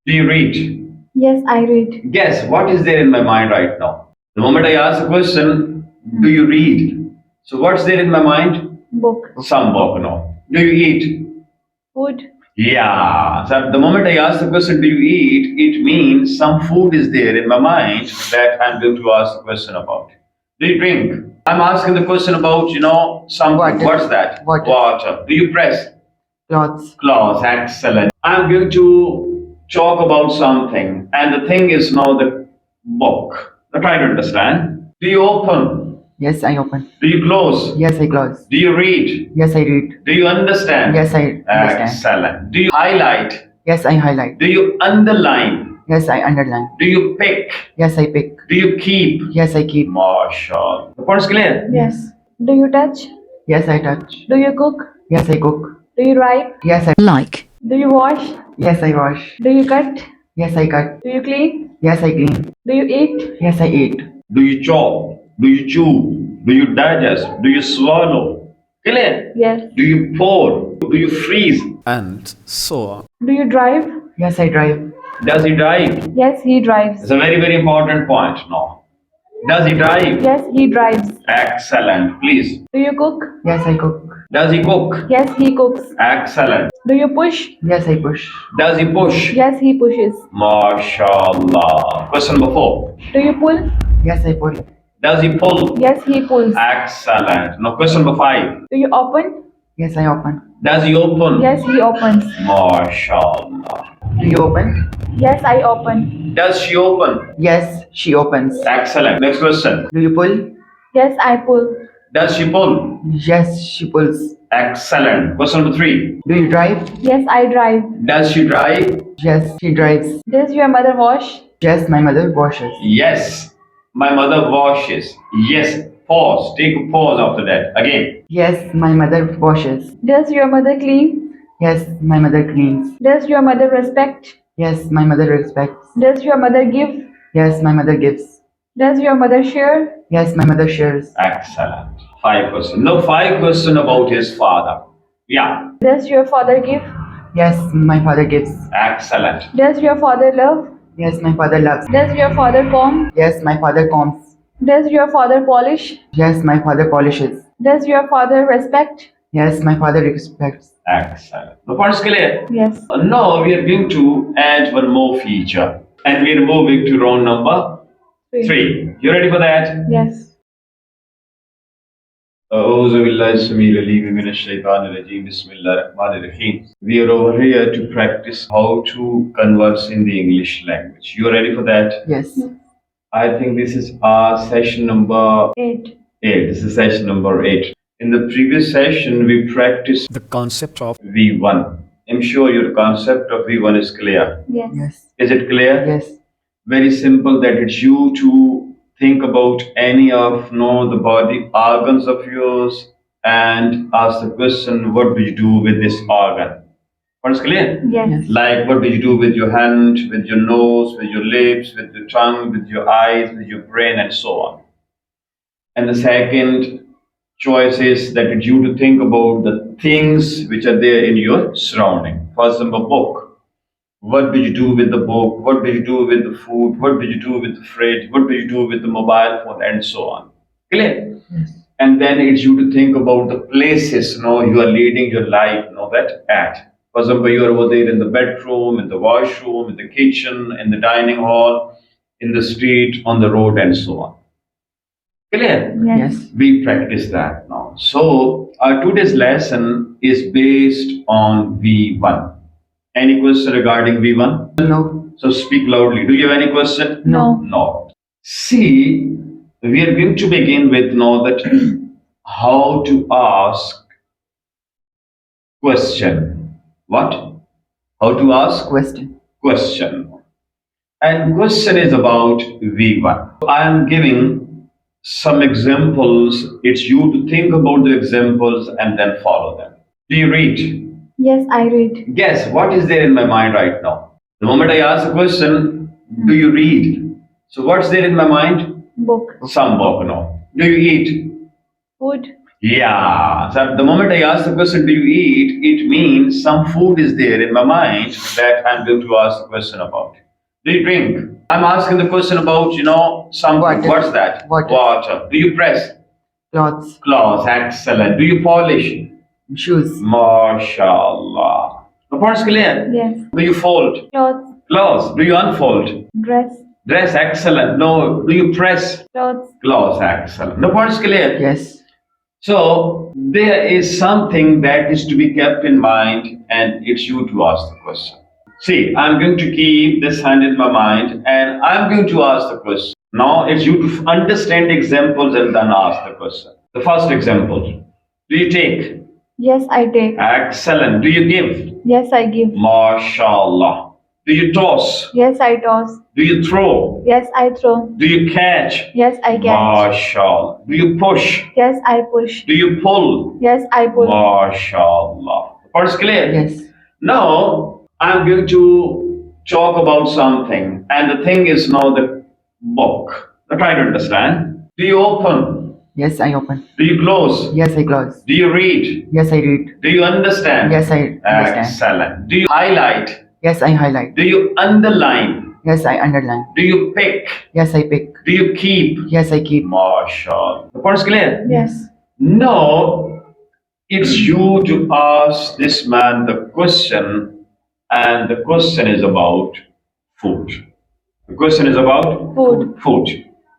Do you read? Yes, I read. Guess what is there in my mind right now? The moment I ask a question, do you read? So what's there in my mind? Book. Some book, no. Do you eat? Food. Yeah. So the moment I ask the question, do you eat? It means some food is there in my mind that I'm going to ask a question about. Do you drink? I'm asking the question about, something. Water. What's that? Water. Water. Do you press? Clothes. Clothes. Excellent. I'm going to talk about something. And the thing is now the book. Now try to understand. Do you open? Yes, I open. Do you close? Yes, I close. Do you read? Yes, I read. Do you understand? Yes, I understand. Excellent. Do you highlight? Yes, I highlight. Do you underline? Yes, I underline. Do you pick? Yes, I pick. Do you keep? Yes, I keep. MashaAllah. The point is clear? Yes. Do you touch? Yes, I touch. Do you cook? Yes, I cook. Do you write? Yes, I like, Do you wash? Yes, I wash. Do you cut? Yes, I cut. Do you clean? Yes, I clean. Do you eat? Yes, I eat. Do you chop? Do you chew? Do you digest? Do you swallow? Clear? Yes. Do you pour? Do you freeze? and so on. Do you drive? Yes, I drive. Does he drive? Yes, he drives. It's a very, very important point now. Does he drive? Yes, he drives. Excellent. Please. Do you cook? Yes, I cook. Does he cook? Yes, he cooks. Excellent. Do you push? Yes, I push. Does he push? Yes, he pushes. MashaAllah. Question number 4. Do you pull? Yes, I pull. Does he pull? Yes, he pulls. Excellent. Now question number 5. Do you open? Yes, I open. Does he open? Yes, he opens. MashaAllah. Do you open? Yes, I open. Does she open? Yes, she opens. Excellent. Next question. Do you pull? Yes, I pull. Does she pull? Yes, she pulls. Excellent. Question number 3. Do you drive? Yes, I drive. Does she drive? Yes, she drives. Does your mother wash? Yes, my mother washes. Yes. My mother washes. Yes. Pause. Take a pause after that. Again. Yes, my mother washes. Does your mother clean? Yes, my mother cleans. Does your mother respect? Yes, my mother respects. Does your mother give? Yes, my mother gives. Does your mother share? Yes, my mother shares. Excellent. 5 questions. Now 5 questions about his father. Yeah. Does your father give? Yes, my father gives. Excellent. Does your father love? Yes, my father loves. Does your father comb? Yes, my father combs. Does your father polish? Yes, my father polishes. Does your father respect? Yes, my father respects. Excellent. The point is clear? Yes. Now we are going to add one more feature. And we are moving to round number 3. You ready for that? Yes. أعوذ بالله السميع العليم من الشيطان الرجيم بسم الله الرحمن الرحيم. We are over here to practice how to converse in the English language. You ready for that? Yes. I think this is our session number 8. 8. This is session number 8. In the previous session, we practiced The concept of V1. I'm sure your concept of V1 is clear. Yes. Yes. Is it clear? Yes. Very simple, that it's you to think about any of the body organs of yours and ask the question, what do you do with this organ? What is clear? Yes. Like, what do you do with your hand, with your nose, with your lips, with your tongue, with your eyes, with your brain, and so on. And the second choice is that it's you to think about the things which are there in your surrounding. For example, book. What do you do with the book? What do you do with the food? What do you do with the fridge? What do you do with the mobile phone? And so on. Clear? Yes. And then it's you to think about the places you are leading your life, that at. For example, you are over there in the bedroom, in the washroom, in the kitchen, in the dining hall, in the street, on the road, and so on. Clear? Yes. Yes. We practice that now. So our today's lesson is based on V1. Any question regarding V1? No. So speak loudly. Do you have any question? No. No. See, we are going to begin with that how to ask question. What? How to ask Question. question. And question is about V1. I am giving some examples. It's you to think about the examples and then follow them. Do you read? Yes, I read. Guess what is there in my mind right now? The moment I ask a question, do you read? So what's there in my mind? Book. Some book, no. Do you eat? Food. Yeah. So the moment I ask the question, do you eat? It means some food is there in my mind that I'm going to ask the question about. Do you drink? I'm asking the question about, something. Water. What's that? Water. Water. Do you press? Clothes. Clothes. Excellent. Do you polish? Shoes. MashaAllah. The point's clear? Yes. Do you fold? Clothes. Clothes. Do you unfold? Dress. Dress. Excellent. No. Do you press? Clothes. Clothes. Excellent. The point's clear? Yes. So there is something that is to be kept in mind, and it's you to ask the question. See, I'm going to keep this hand in my mind and I'm going to ask the question. Now it's you to understand examples and then ask the question. The first example. Do you take? Yes, I take. Excellent. Do you give? Yes, I give. MashaAllah. Do you toss? Yes, I toss. Do you throw? Yes, I throw. Do you catch? Yes, I catch. MashaAllah. Do you push? Yes, I push. Do you pull? Yes, I pull. MashaAllah. First clear? Yes. Now, I'm going to talk about something, and the thing is now the book. Now try to understand. Do you open? Yes, I open. Do you close? Yes, I close. Do you read? Yes, I read. Do you understand? Yes, I understand. Excellent. Do you highlight? Yes, I highlight. Do you underline? Yes, I underline. Do you pick? Yes, I pick. Do you keep? Yes, I keep. MashaAllah. The point's clear? Yes. Now, it's you to ask this man the question, and the question is about food. The question is about Food. food.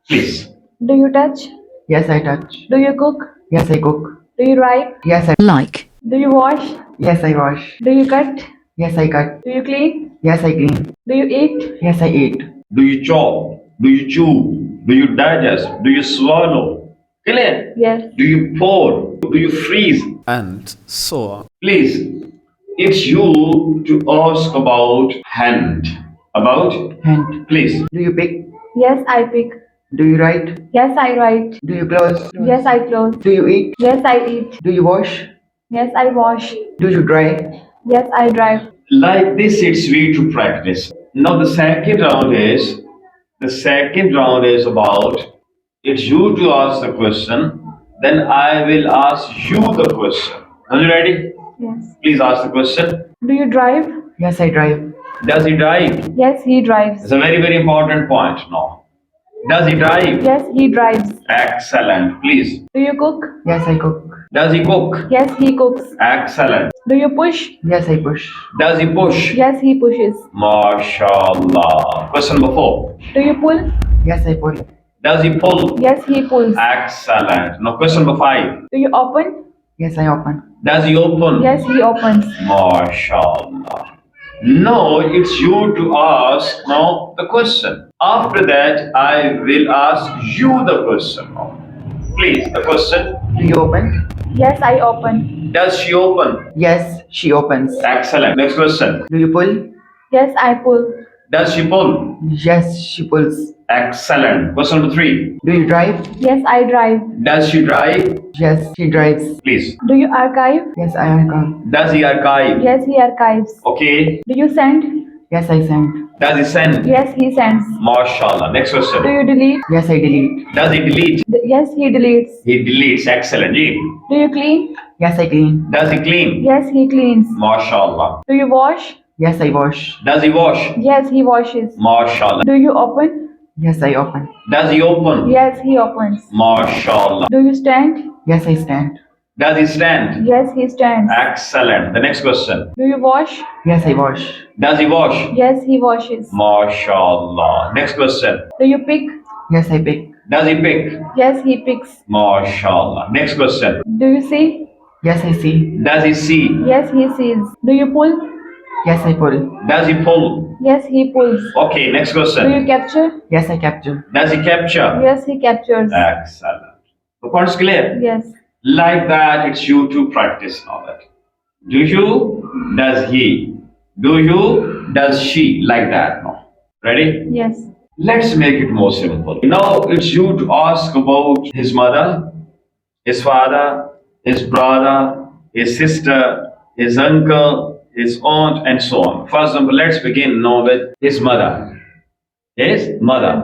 Please. Do you touch? Yes, I touch. Do you cook? Yes, I cook. Do you write? Yes, I like, Do you wash? Yes, I wash. Do you cut? Yes, I cut. Do you clean? Yes, I clean. Do you eat? Yes, I eat. Do you chop? Do you chew? Do you digest? Do you swallow? Clear? Yes. Do you pour? Do you freeze? and so on. Please, it's you to ask about hand. About? Hand. Please. Do you pick? Yes, I pick. Do you write? Yes, I write. Do you close? Yes, I close. Do you eat? Yes, I eat. Do you wash? Yes, I wash. Do you dry? Yes, I drive. Like this, it's we to practice. Now the second round is about, it's you to ask the question, then I will ask you the question. Are you ready? Yes. Please ask the question. Do you drive? Yes, I drive. Does he drive? Yes, he drives. It's a very, very important point now. Does he drive? Yes, he drives. Excellent. Please. Do you cook? Yes, I cook. Does he cook? Yes, he cooks. Excellent. Do you push? Yes, I push. Does he push? Yes, he pushes. MashaAllah. Question number 4. Do you pull? Yes, I pull. Does he pull? Yes, he pulls. Excellent. Now question number 5. Do you open? Yes, I open. Does he open? Yes, he opens. MashaAllah. No, it's you to ask now the question. After that, I will ask you the question now. Please, the question. Do you open? Yes, I open. Does she open? Yes, she opens. Excellent. Next question. Do you pull? Yes, I pull. Does she pull? Yes, she pulls. Excellent. Question number 3. Do you drive? Yes, I drive. Does she drive? Yes, she drives. Please. Do you archive? Yes, I archive. Does he archive? Yes, he archives. Okay. Do you send? Yes, I send. Does he send? Yes, he sends. MashaAllah. Next Do question. you delete? Yes, I delete. Does he delete? Yes, he deletes. He deletes. Excellent. Ji. Do you clean? Yes, I clean. Does he clean? Yes, he cleans. MashaAllah. Do you wash? Yes, I wash. Does he wash? Yes, he washes. MashaAllah. Do you open? Yes, I open. Does he open? Yes, he opens. MashaAllah. Do you stand? Yes, I stand. Does he stand? Yes, he stands. Excellent. The next question. Do you wash? Yes, I wash. Does he wash? Yes, he washes. MashaAllah. Next question. Do you pick? Yes, I pick. Does he pick? Yes, he picks. MashaAllah. Next question. Do you see? Yes, I see. Does he see? Yes, he sees. Do you pull? Yes, I pull. Does he pull? Yes, he pulls. Okay, next Do question. you capture? Yes, I capture. Does he capture? Yes, he captures. Excellent. The point's clear? Yes. Like that, it's you to practice now that. Do you? Does he? Do you? Does she? Like that now. Ready? Yes. Let's make it more simple. Now it's you to ask about his mother, his father, his brother, his sister, his uncle, his aunt, and so on. For example, let's begin now with his mother. His mother.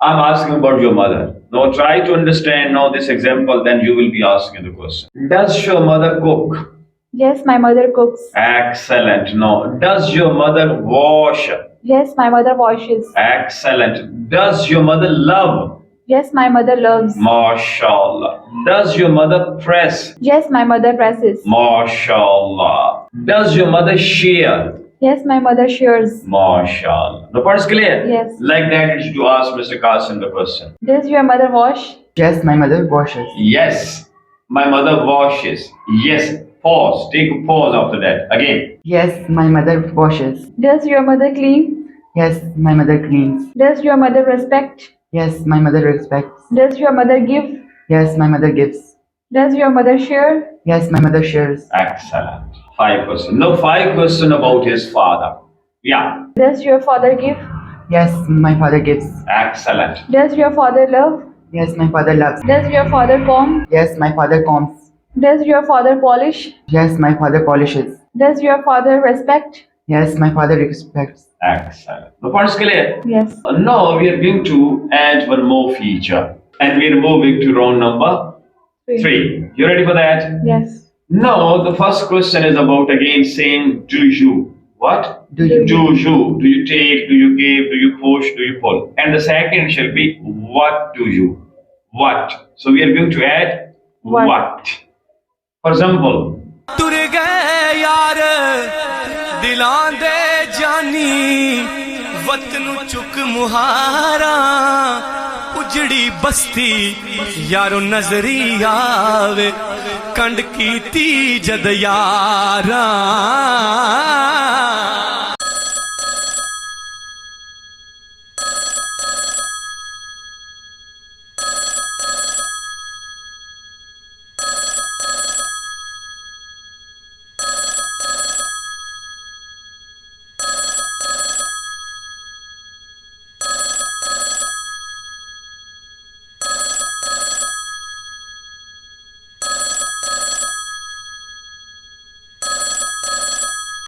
I'm asking about your mother. Now try to understand now this example, then you will be asking the question. Does your mother cook? Yes, my mother cooks. Excellent. Now, does your mother wash? Yes, my mother washes. Excellent. Does your mother love? Yes, my mother loves. MashaAllah. Does your mother press? Yes, my mother presses. MashaAllah. Does your mother share? Yes, my mother shares. MashaAllah. The part is clear? Yes. Like that, you should ask Mr. Qasim the question. Does your mother wash? Yes, my mother washes. Yes, my mother washes. Yes. Pause. Take a pause after that. Again. Yes, my mother washes. Does your mother clean? Yes, my mother cleans. Does your mother respect? Yes, my mother respects. Does your mother give? Yes, my mother gives. Does your mother share? Yes, my mother shares. Excellent. 5%. Now 5% about his father. Yeah. Does your father give? Yes, my father gives. Excellent. Does your father love? Yes, my father loves. Does your father comb? Yes, my father combs. Does your father polish? Yes, my father polishes. Does your father respect? Yes, my father respects. Excellent. The part is clear? Yes. Now we are going to add one more feature. And we are moving to round number 3. You ready for that? Yes. Now the first question is about again saying do you. What? Do you? Do you. Do you take? Do you give? Do you push? Do you pull? And the second shall be what do you? What? So we are going to add what. For example, ਤੁਰ ਗਏ ਯਾਰ ਦਿਲਾਂ ਦੇ ਜਾਨੀ ਵਤਨ ਨੂੰ ਚੁੱਕ ਮੁਹਾਰਾ ਉਜੜੀ ਬਸਤੀ ਯਾਰੋ ਨਜ਼ਰੀ ਆਵੇ ਕੰਡ ਕੀਤੀ ਜਦ ਯਾਰਾਂ